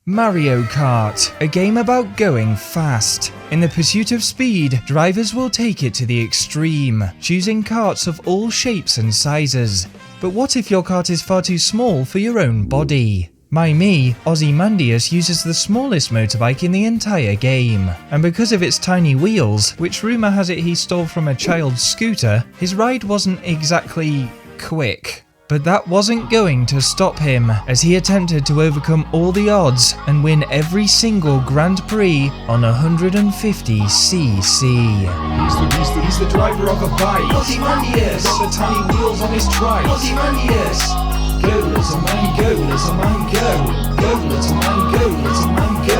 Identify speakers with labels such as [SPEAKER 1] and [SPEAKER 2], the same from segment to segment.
[SPEAKER 1] Mario Kart, a game about going fast. In the pursuit of speed, drivers will take it to the extreme, choosing karts of all shapes and sizes. But what if your kart is far too small for your own body? My Mii, Ozymandius, uses the smallest motorbike in the entire game, and because of its tiny wheels, which rumour has it he stole from a child's scooter, his ride wasn't exactly quick. But that wasn't going to stop him, as he attempted to overcome all the odds and win every single Grand Prix on 150cc.
[SPEAKER 2] He's the driver of a bike.
[SPEAKER 3] Ozymandius!
[SPEAKER 2] Got the tiny wheels on his trike.
[SPEAKER 3] Ozymandius!
[SPEAKER 2] Go little man, go little man, go. Go little man, go little man, go.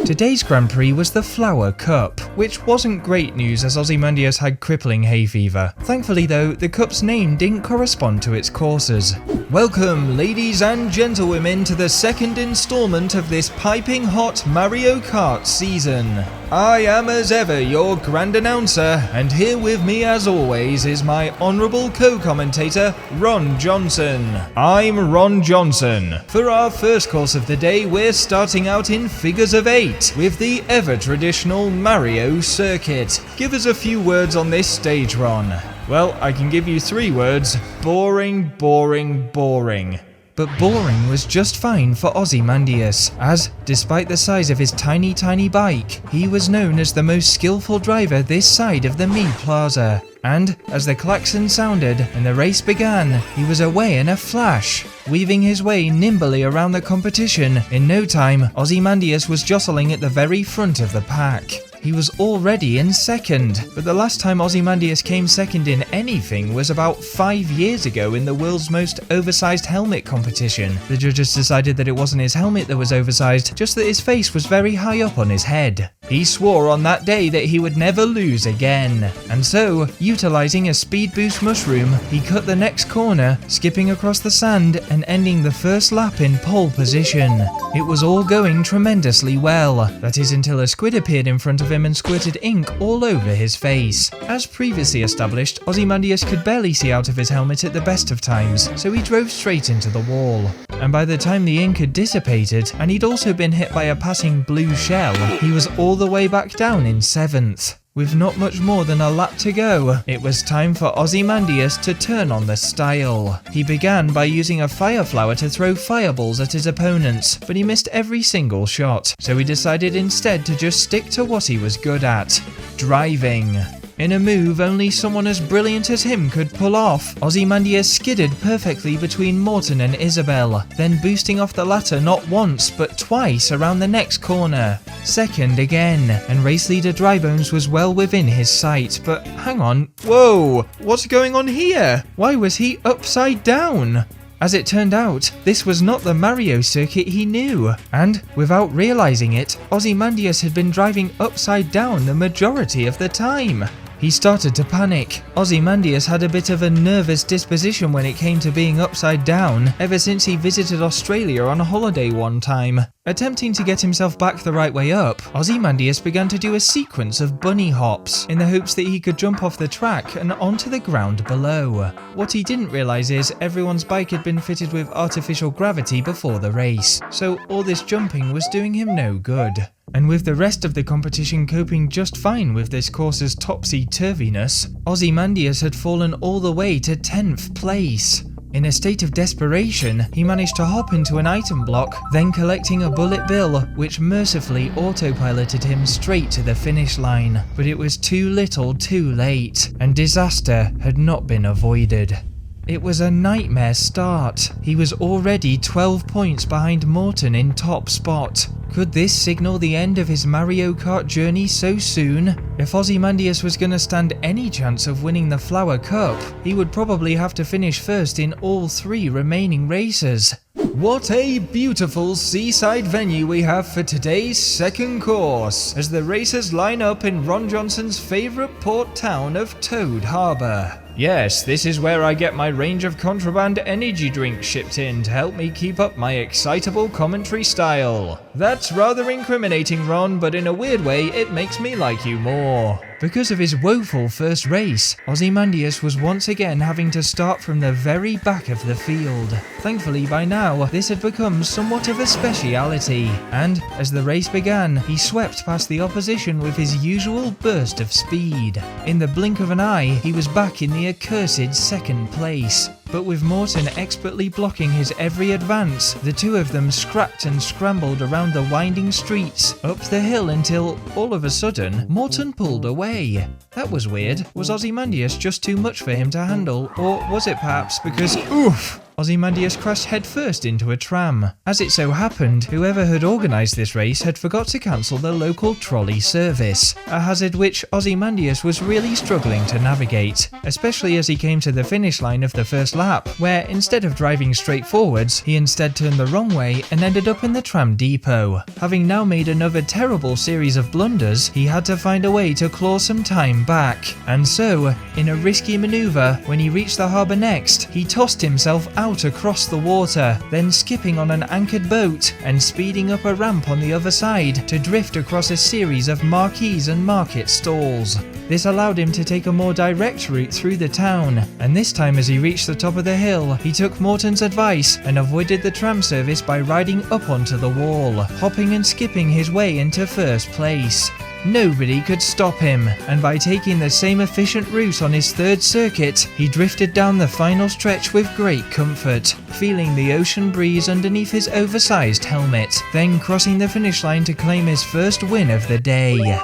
[SPEAKER 1] Today's Grand Prix was the Flower Cup, which wasn't great news as Ozymandius had crippling hay fever. Thankfully though, the cup's name didn't correspond to its courses. Welcome, ladies and gentlewomen, to the second installment of this piping hot Mario Kart season. I am as ever your grand announcer, and here with me as always is my honourable co-commentator, Ron Johnson. I'm Ron Johnson. For our first course of the day, we're starting out in figures of 8 with the ever-traditional Mario circuit. Give us a few words on this stage, Ron. Well, I can give you 3 words. Boring, boring, boring. But boring was just fine for Ozymandius, as, despite the size of his tiny bike, he was known as the most skillful driver this side of the Mii Plaza. And, as the klaxon sounded and the race began, he was away in a flash. Weaving his way nimbly around the competition, in no time, Ozymandius was jostling at the very front of the pack. He was already in second, but the last time Ozymandius came second in anything was about 5 years ago in the world's most oversized helmet competition. The judges decided that it wasn't his helmet that was oversized, just that his face was very high up on his head. He swore on that day that he would never lose again, and so, utilizing a speed boost mushroom, he cut the next corner, skipping across the sand and ending the first lap in pole position. It was all going tremendously well, that is until a squid appeared in front of him and squirted ink all over his face. As previously established, Ozymandius could barely see out of his helmet at the best of times, so he drove straight into the wall. And by the time the ink had dissipated, and he'd also been hit by a passing blue shell, he was all the way back down in 7th. With not much more than a lap to go, it was time for Ozymandius to turn on the style. He began by using a fire flower to throw fireballs at his opponents, but he missed every single shot, so he decided instead to just stick to what he was good at: driving. In a move only someone as brilliant as him could pull off, Ozymandius skidded perfectly between Morton and Isabel, then boosting off the latter not once but twice around the next corner. Second again, and race leader Drybones was well within his sight, but hang on, whoa, what's going on here? Why was he upside down? As it turned out, this was not the Mario circuit he knew, and, without realizing it, Ozymandius had been driving upside down the majority of the time. He started to panic. Ozymandius had a bit of a nervous disposition when it came to being upside down, ever since he visited Australia on a holiday one time. Attempting to get himself back the right way up, Ozymandius began to do a sequence of bunny hops, in the hopes that he could jump off the track and onto the ground below. What he didn't realise is everyone's bike had been fitted with artificial gravity before the race, so all this jumping was doing him no good. And with the rest of the competition coping just fine with this course's topsy-turviness, Ozymandius had fallen all the way to 10th place. In a state of desperation, he managed to hop into an item block, then collecting a bullet bill, which mercifully autopiloted him straight to the finish line. But it was too little too late, and disaster had not been avoided. It was a nightmare start. He was already 12 points behind Morton in top spot. Could this signal the end of his Mario Kart journey so soon? If Ozymandius was going to stand any chance of winning the Flower Cup, he would probably have to finish first in all 3 remaining races. What a beautiful seaside venue we have for today's second course, as the racers line up in Ron Johnson's favourite port town of Toad Harbour. Yes, this is where I get my range of contraband energy drinks shipped in to help me keep up my excitable commentary style. That's rather incriminating, Ron, but in a weird way it makes me like you more. Because of his woeful first race, Ozymandius was once again having to start from the very back of the field. Thankfully by now, this had become somewhat of a speciality, and as the race began, he swept past the opposition with his usual burst of speed. In the blink of an eye, he was back in the accursed second place. But with Morton expertly blocking his every advance, the two of them scrapped and scrambled around the winding streets, up the hill until, all of a sudden, Morton pulled away. That was weird. Was Ozymandius just too much for him to handle, or was it perhaps because, oof! Ozymandius crashed headfirst into a tram. As it so happened, whoever had organised this race had forgot to cancel the local trolley service, a hazard which Ozymandius was really struggling to navigate, especially as he came to the finish line of the first lap, where instead of driving straight forwards, he instead turned the wrong way and ended up in the tram depot. Having now made another terrible series of blunders, he had to find a way to claw some time back, and so, in a risky manoeuvre, when he reached the harbour next, he tossed himself out across the water, then skipping on an anchored boat and speeding up a ramp on the other side to drift across a series of marquees and market stalls. This allowed him to take a more direct route through the town, and this time as he reached the top of the hill, he took Morton's advice and avoided the tram service by riding up onto the wall, hopping and skipping his way into first place. Nobody could stop him, and by taking the same efficient route on his third circuit, he drifted down the final stretch with great comfort, feeling the ocean breeze underneath his oversized helmet, then crossing the finish line to claim his first win of the day.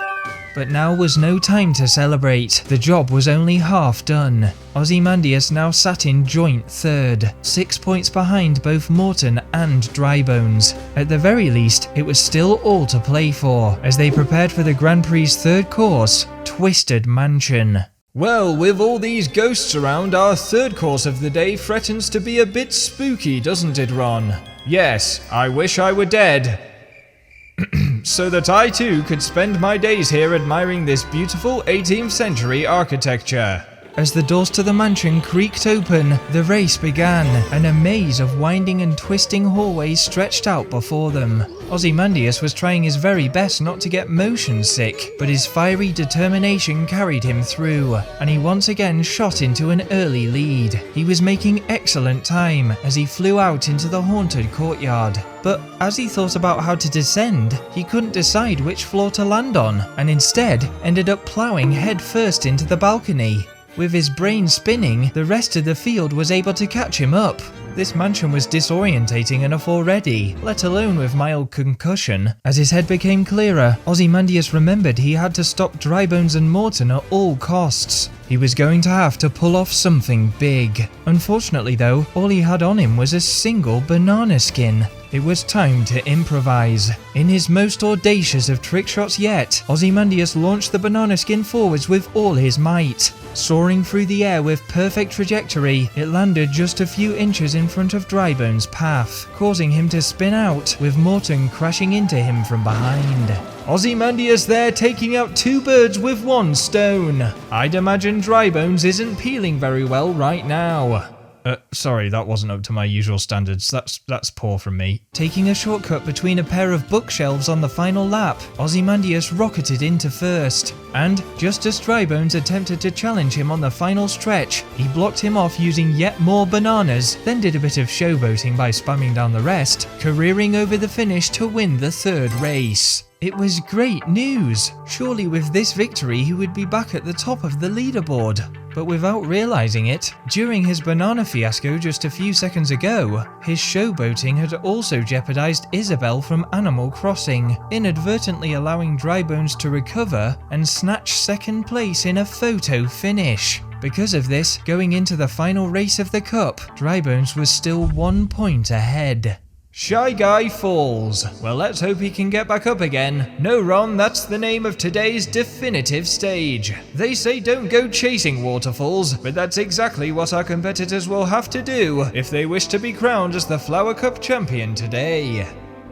[SPEAKER 1] But now was no time to celebrate. The job was only half done. Ozymandius now sat in joint third, 6 points behind both Morton and Drybones. At the very least, it was still all to play for, as they prepared for the Grand Prix third course, Twisted Mansion.
[SPEAKER 2] Well, with all these ghosts around, our third course of the day threatens to be a bit spooky, doesn't it, Ron? Yes, I wish I were dead. So that I too could spend my days here admiring this beautiful 18th century architecture.
[SPEAKER 1] As the doors to the mansion creaked open, the race began, and a maze of winding and twisting hallways stretched out before them. Ozymandius was trying his very best not to get motion sick, but his fiery determination carried him through, and he once again shot into an early lead. He was making excellent time as he flew out into the haunted courtyard. But as he thought about how to descend, he couldn't decide which floor to land on, and instead ended up ploughing head first into the balcony. With his brain spinning, the rest of the field was able to catch him up. This mansion was disorientating enough already, let alone with mild concussion. As his head became clearer, Ozymandius remembered he had to stop Drybones and Morton at all costs. He was going to have to pull off something big. Unfortunately though, all he had on him was a single banana skin. It was time to improvise. In his most audacious of trick shots yet, Ozymandius launched the banana skin forwards with all his might. Soaring through the air with perfect trajectory, it landed just a few inches in front of Drybones' path, causing him to spin out, with Morton crashing into him from behind.
[SPEAKER 2] Ozymandius there taking out two birds with one stone. I'd imagine Drybones isn't peeling very well right now.
[SPEAKER 1] Sorry, that wasn't up to my usual standards. That's poor from me. Taking a shortcut between a pair of bookshelves on the final lap, Ozymandius rocketed into first. And, just as Drybones attempted to challenge him on the final stretch, he blocked him off using yet more bananas, then did a bit of showboating by spamming down the rest, careering over the finish to win the third race. It was great news! Surely with this victory he would be back at the top of the leaderboard. But without realising it, during his banana fiasco just a few seconds ago, his showboating had also jeopardised Isabel from Animal Crossing, inadvertently allowing Drybones to recover and snatch second place in a photo finish. Because of this, going into the final race of the Cup, Drybones was still 1 point ahead.
[SPEAKER 2] Shy Guy falls. Well, let's hope he can get back up again. No, Ron, that's the name of today's definitive stage. They say don't go chasing waterfalls, but that's exactly what our competitors will have to do if they wish to be crowned as the Flower Cup champion today.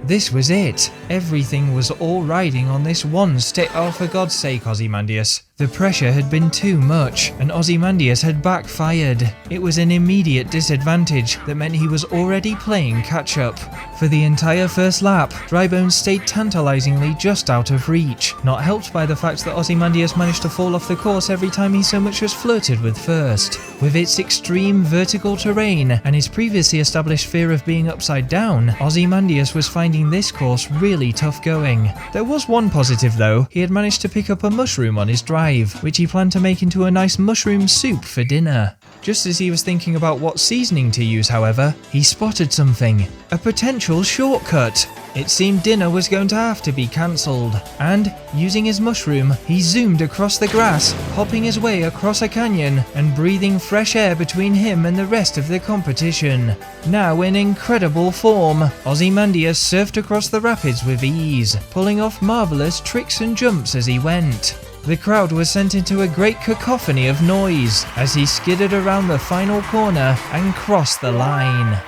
[SPEAKER 1] This was it. Everything was all riding on this one oh, for God's sake, Ozymandius. The pressure had been too much, and Ozymandius had backfired. It was an immediate disadvantage that meant he was already playing catch-up. For the entire first lap, Drybones stayed tantalizingly just out of reach, not helped by the fact that Ozymandius managed to fall off the course every time he so much as flirted with first. With its extreme vertical terrain and his previously established fear of being upside down, Ozymandius was finding this course really tough going. There was one positive though, he had managed to pick up a mushroom on his drive, which he planned to make into a nice mushroom soup for dinner. Just as he was thinking about what seasoning to use, however, he spotted something. A potential shortcut. It seemed dinner was going to have to be cancelled, and, using his mushroom, he zoomed across the grass, hopping his way across a canyon and breathing fresh air between him and the rest of the competition. Now in incredible form, Ozymandius surfed across the rapids with ease, pulling off marvellous tricks and jumps as he went. The crowd was sent into a great cacophony of noise as he skidded around the final corner and crossed the line.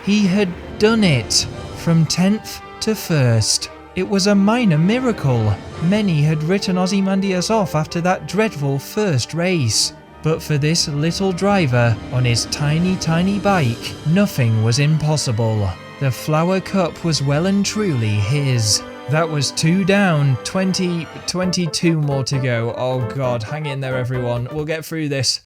[SPEAKER 1] He had done it! From 10th to 1st. It was a minor miracle. Many had written Ozymandius off after that dreadful first race. But for this little driver, on his tiny bike, nothing was impossible. The Flower Cup was well and truly his. That was 2 down, 22 more to go. Oh god, hang in there everyone, we'll get through this.